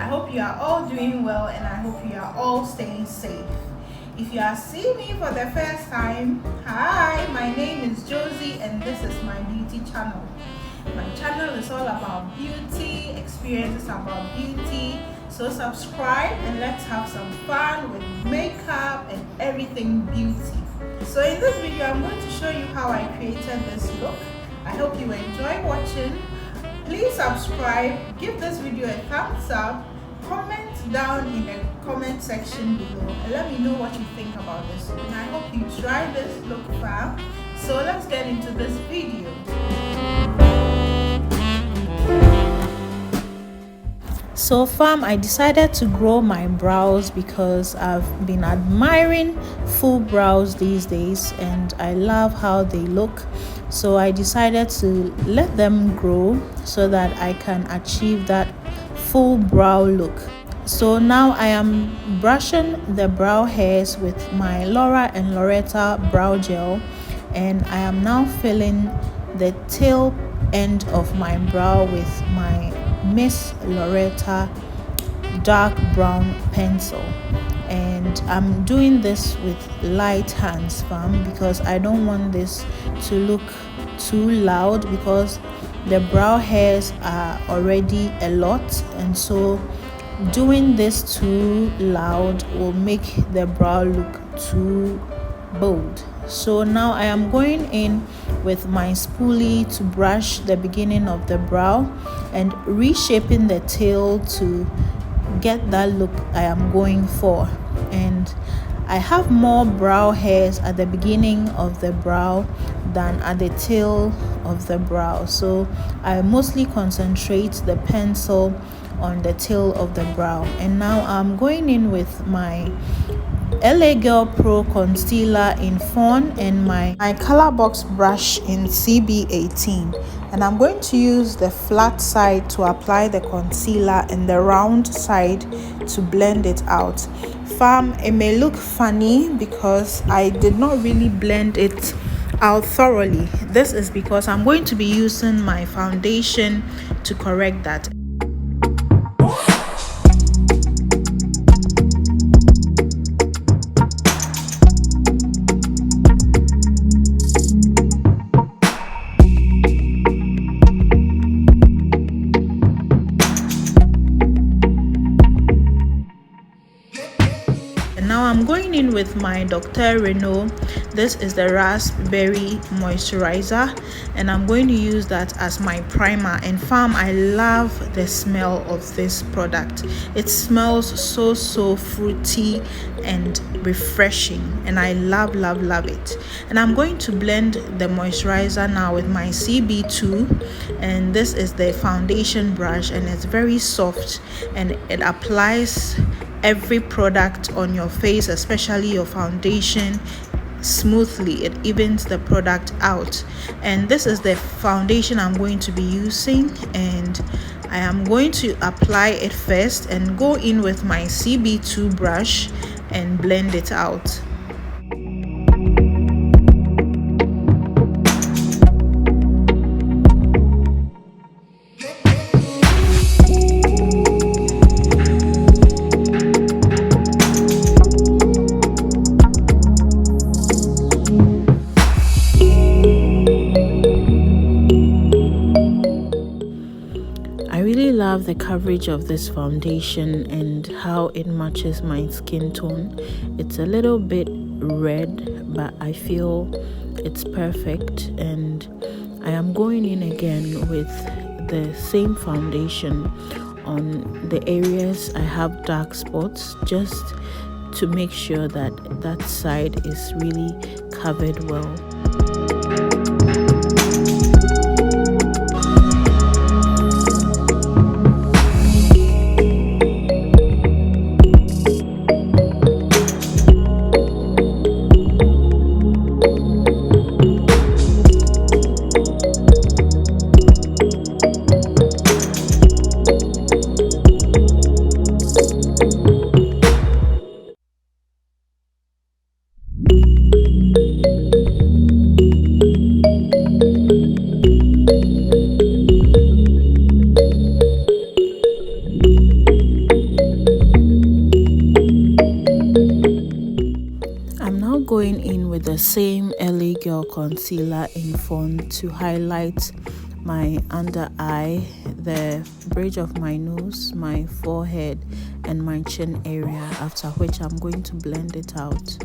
I hope you are all doing well, and I hope you are all staying safe. If you are seeing me for the first time, hi, my name is Josey and this is my beauty channel. My channel is all about beauty, experiences about beauty. So subscribe and let's have some fun with makeup and everything beauty. So in this video, I'm going to show you how I created this look. I hope you enjoy watching. Please subscribe, give this video a thumbs up, comment down in the comment section below and let me know what you think about this look. And I hope you try this look, fam. So let's get into this video. So fam, I decided to grow my brows because I've been admiring full brows these days and I love how they look. So I decided to let them grow so that I can achieve that full brow look. So now I am brushing the brow hairs with my Laura and Lauretta brow gel, and I am now filling the tail end of my brow with my Miss Lauretta dark brown pencil. And I'm doing this with light hands, fam, because I don't want this to look too loud because the brow hairs are already a lot, and so doing this too loud will make the brow look too bold. So now I am going in with my spoolie to brush the beginning of the brow and reshaping the tail to get that look I am going for. And I have more brow hairs at the beginning of the brow than at the tail of the brow, so I mostly concentrate the pencil on the tail of the brow. And now I'm going in with my LA Girl Pro concealer in Fawn and my Colorbox brush in CB18, and I'm going to use the flat side to apply the concealer and the round side to blend it out. Fam, it may look funny because I did not really blend it out thoroughly. This is because I'm going to be using my foundation to correct that. Now I'm going in with my Docteur Renaud. This is the raspberry moisturizer, and I'm going to use that as my primer. And fam, I love the smell of this product. It smells so fruity and refreshing, and I love it. And I'm going to blend the moisturizer now with my CB2, and this is the foundation brush, and it's very soft and it applies every product on your face, especially your foundation, smoothly. It evens the product out. And this is the foundation I'm going to be using, and I am going to apply it first and go in with my CB2 brush and blend it out. The coverage of this foundation and how it matches my skin tone. It's a little bit red, but I feel it's perfect. And I am going in again with the same foundation on the areas I have dark spots, just to make sure that that side is really covered well. the same LA Girl concealer in Fawn to highlight my under eye, the bridge of my nose, my forehead, and my chin area, after which I'm going to blend it out.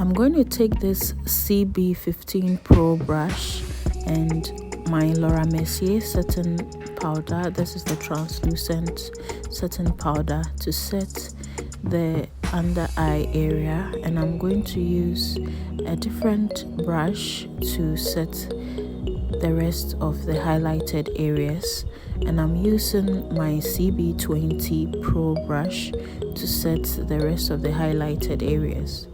I'm going to take this CB15 Pro brush and my Mercier setting powder. This is the translucent setting powder to set the under eye area, and I'm going to use a different brush to set the rest of the highlighted areas, and I'm using my CB20 Pro brush to set the rest of the highlighted areas.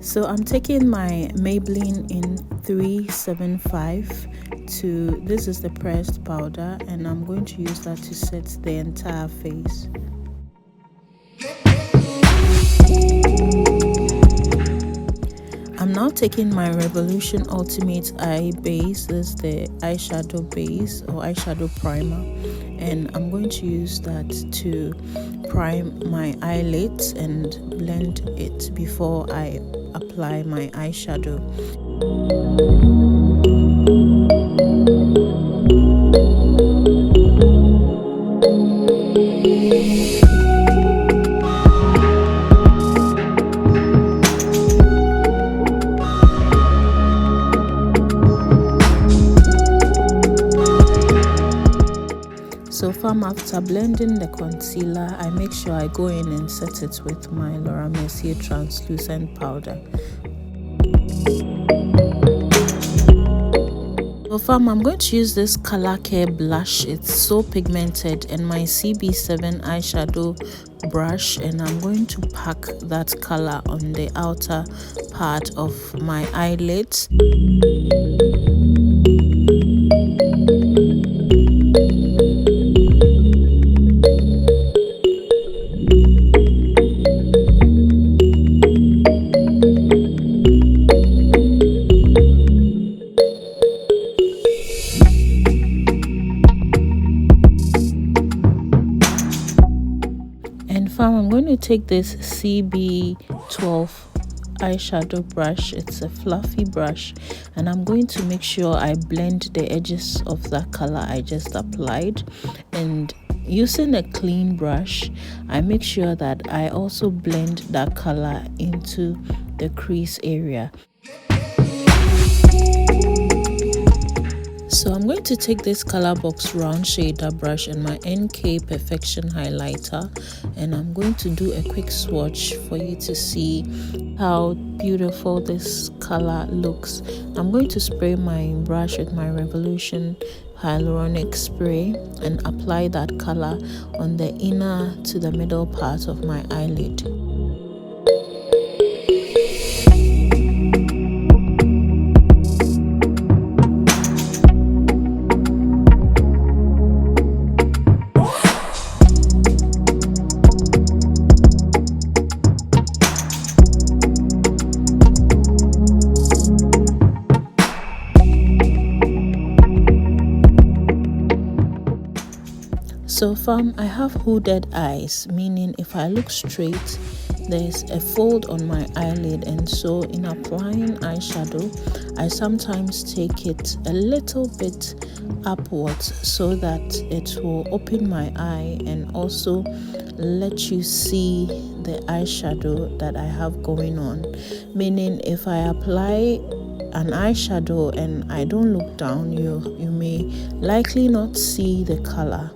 So I'm taking my Maybelline in 375 to, this is the pressed powder, and I'm going to use that to set the entire face. I'm now taking my Revolution Ultimate Eye Base. This is the eyeshadow base or eyeshadow primer, and I'm going to use that to prime my eyelids and blend it before I apply my eyeshadow. So after blending the concealer, I make sure I go in and set it with my Mercier Translucent powder. So I'm going to use this Color Care blush. It's so pigmented, and my CB7 eyeshadow brush, and I'm going to pack that color on the outer part of my eyelids. I'm going to take this CB12 eyeshadow brush. It's a fluffy brush, and I'm going to make sure I blend the edges of that color I just applied, and using a clean brush I make sure that I also blend that color into the crease area. So I'm going to take this Colorbox round shader brush and my NK Perfection highlighter, and I'm going to do a quick swatch for you to see how beautiful this color looks. I'm going to spray my brush with my Revolution hyaluronic spray and apply that color on the inner to the middle part of my eyelid. So I have hooded eyes, meaning if I look straight, there's a fold on my eyelid, and so in applying eyeshadow, I sometimes take it a little bit upwards so that it will open my eye and also let you see the eyeshadow that I have going on. Meaning if I apply an eyeshadow and I don't look down, you may likely not see the color.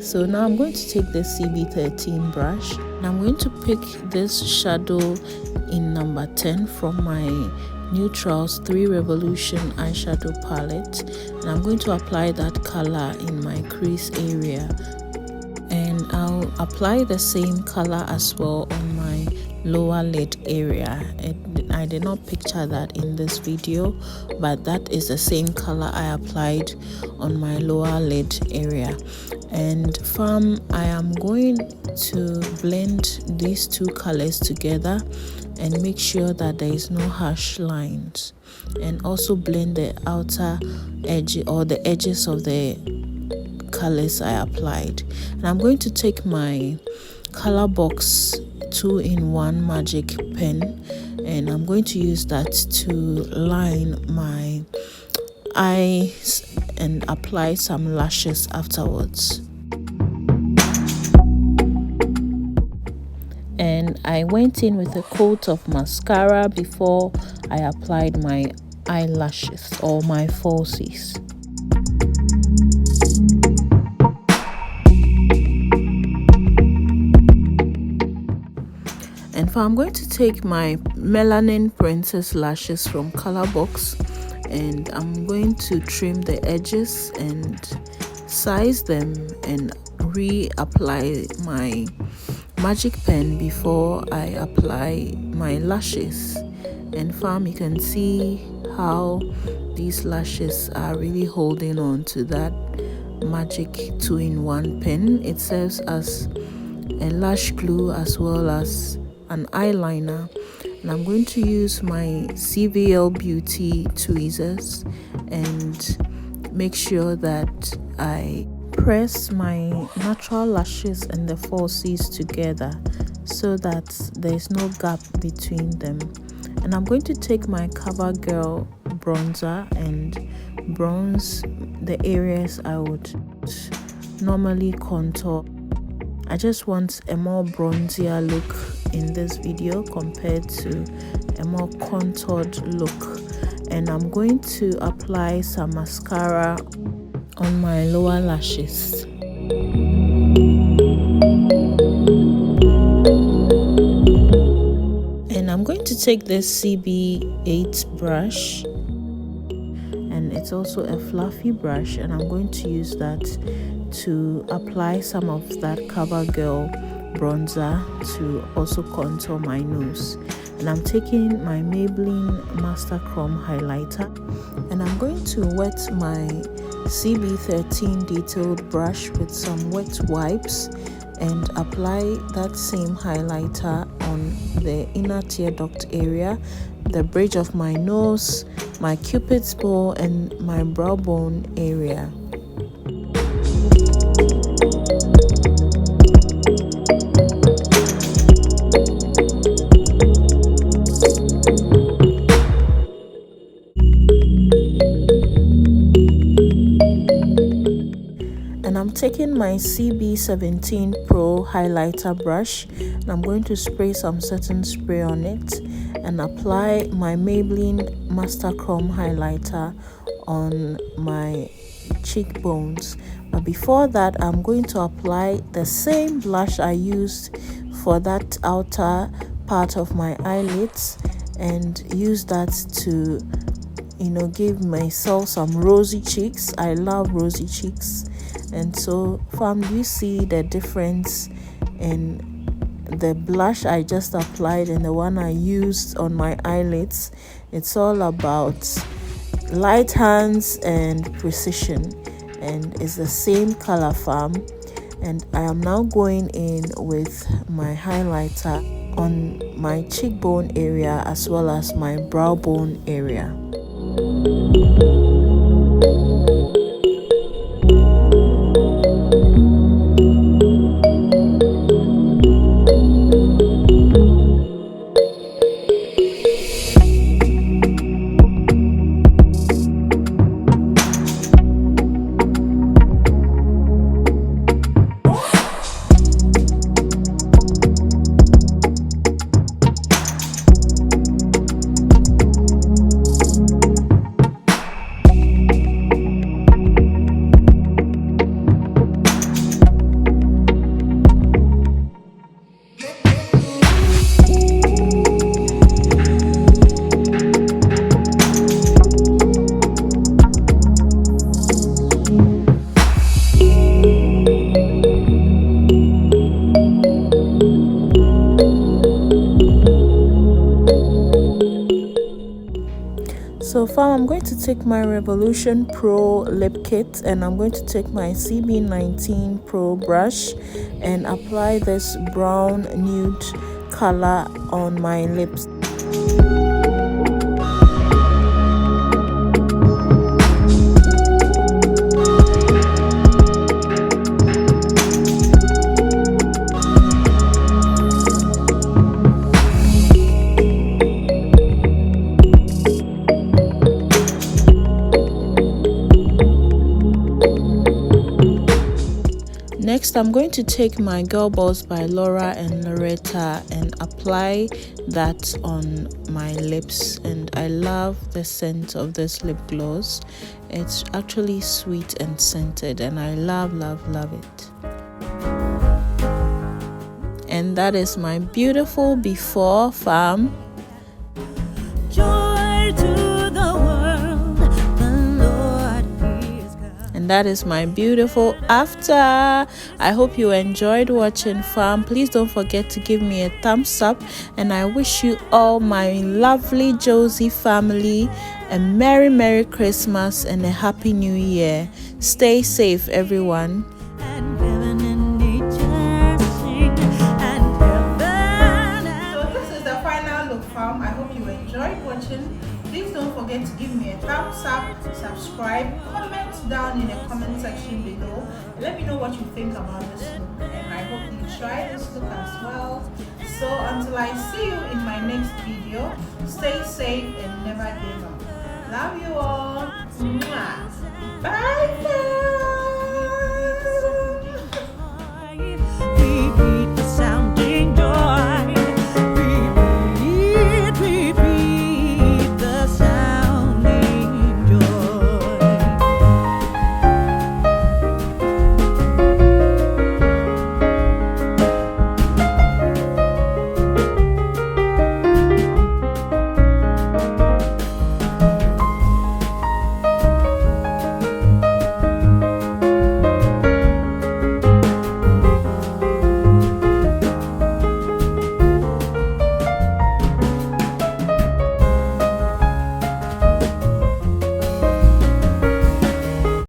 So now I'm going to take the CB13 brush, and I'm going to pick this shadow in number 10 from my Neutrals 3 Revolution eyeshadow palette, and I'm going to apply that color in my crease area, and I'll apply the same color as well on my lower lid area. I did not picture that in this video, but that is the same color I applied on my lower lid area. And fam, I am going to blend these two colors together and make sure that there is no harsh lines, and also blend the outer edge or the edges of the colors I applied. And I'm going to take my Colorbox 2-in-1 magic pen, and I'm going to use that to line my eyes and apply some lashes afterwards. And I went in with a coat of mascara before I applied my eyelashes or my falsies. And I'm going to take my Melanin Princess lashes from Colorbox, and I'm going to trim the edges and size them and reapply my magic pen before I apply my lashes. And fam, you can see how these lashes are really holding on to that magic 2-in-1 pen. It serves as a lash glue as well as an eyeliner. And I'm going to use my MBJ Beauty tweezers and make sure that I press my natural lashes and the falsies together so that there's no gap between them. And I'm going to take my CoverGirl bronzer and bronze the areas I would normally contour. I just want a more bronzier look in this video compared to a more contoured look. And I'm going to apply some mascara on my lower lashes. And I'm going to take this CB8 brush, and it's also a fluffy brush, and I'm going to use that to apply some of that CoverGirl bronzer to also contour my nose. And I'm taking my Maybelline Master Chrome highlighter, and I'm going to wet my CB13 detailed brush with some wet wipes and apply that same highlighter on the inner tear duct area, the bridge of my nose, my cupid's bow, and my brow bone area. And I'm taking my CB17 Pro highlighter brush, and I'm going to spray some setting spray on it and apply my Maybelline Master Chrome highlighter on my cheekbones. But before that, I'm going to apply the same blush I used for that outer part of my eyelids and use that to, give myself some rosy cheeks. I love rosy cheeks. And so, fam, you see the difference in the blush I just applied and the one I used on my eyelids. It's all about light hands and precision, and it's the same color, fam. And I am now going in with my highlighter on my cheekbone area as well as my brow bone area. I'm going to take my Revolution Pro lip kit, and I'm going to take my CB19 Pro brush and apply this brown nude color on my lips. Next, I'm going to take my Girl Boss by Laura and Lauretta and apply that on my lips. And I love the scent of this lip gloss. It's actually sweet and scented, and I love it. And that is my beautiful before, fam. Joy to the world, the Lord is God. And that is my beautiful after. I hope you enjoyed watching, fam. Please don't forget to give me a thumbs up, and I wish you all, my lovely Josey family, a merry Christmas and a happy new year. Stay safe, everyone. I hope you enjoyed watching. Please don't forget to give me a thumbs up, subscribe, comment down in the comment section below, and let me know what you think about this look. And I hope you try this look as well. So until I see you in my next video, stay safe and never give up. Love you all. Mwah. Bye.